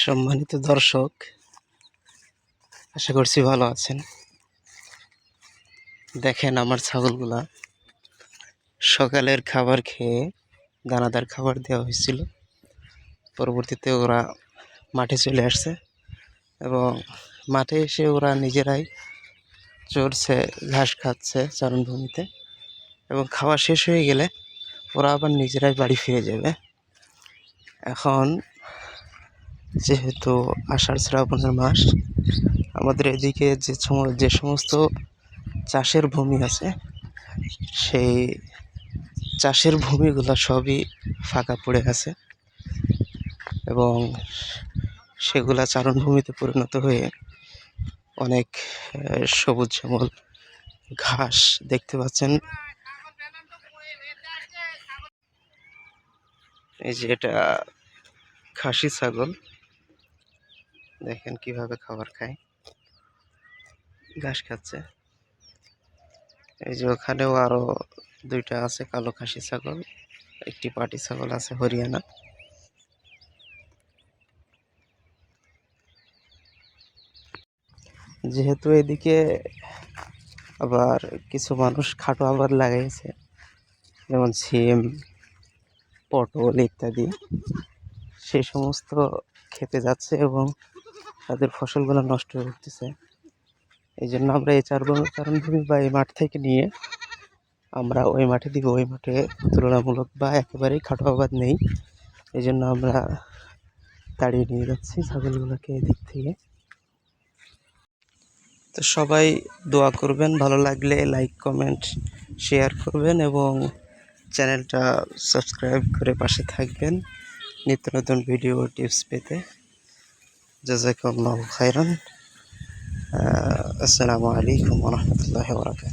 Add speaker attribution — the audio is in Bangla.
Speaker 1: সম্মানিত দর্শক, আশা করছি ভালো আছেন। দেখেন আমার ছাগলগুলা সকালের খাবার খেয়ে দানাদার খাবার দেওয়া হয়েছিল, পরবর্তীতে ওরা মাঠে চলে আসছে এবং মাঠে এসে ওরা নিজেরাই চড়ছে, ঘাস খাচ্ছে চারণভূমিতে এবং খাওয়া শেষ হয়ে গেলে ওরা আবার নিজেরাই বাড়ি ফিরে যাবে। এখন যেহেতু আষাঢ় শ্রাবণের মাস, আমাদের এদিকে যে সমস্ত চাষের ভূমি আছে, সেই চাষের ভূমিগুলো সবই ফাঁকা পড়ে আছে এবং সেগুলা চারণভূমিতে পরিণত হয়ে অনেক সবুজ শ্যামল ঘাস দেখতে পাচ্ছেন। এই যে এটা খাসি ছাগল, দেখেন কিভাবে খাবার খায়, ঘাস খাচ্ছে। এই যে ওখানেও আরো দুইটা আছে কালো খাসি ছাগল, একটি পাটি ছাগল আছে হরিয়ানা। যেহেতু এদিকে আবার কিছু মানুষ খাটো আবার লাগাইছে, যেমন সিম, পটল ইত্যাদি, সেই সমস্ত খেতে যাচ্ছে এবং তাদের ফসলগুলো নষ্ট হয়ে উঠতেছে। এই জন্য আমরা এই চারণভূমি বা এই মাঠ থেকে নিয়ে আমরা ওই মাঠে দিব। ওই মাঠে তুলনামূলক বা একেবারেই খাটো আবাদ নেই, এই জন্য আমরা তাড়িয়ে নিয়ে যাচ্ছি ছাগলগুলোকে এদিক থেকে। তো সবাই দোয়া করবেন, ভালো লাগলে লাইক কমেন্ট শেয়ার করবেন এবং চ্যানেলটা সাবস্ক্রাইব করে পাশে থাকবেন নিত্য নতুন ভিডিও টিপস পেতে। জাযাকুমুল্লাহু খাইরান। আসসালামু আলাইকুম ওয়া রাহমাতুল্লাহি ওয়া বারাকাতুহু।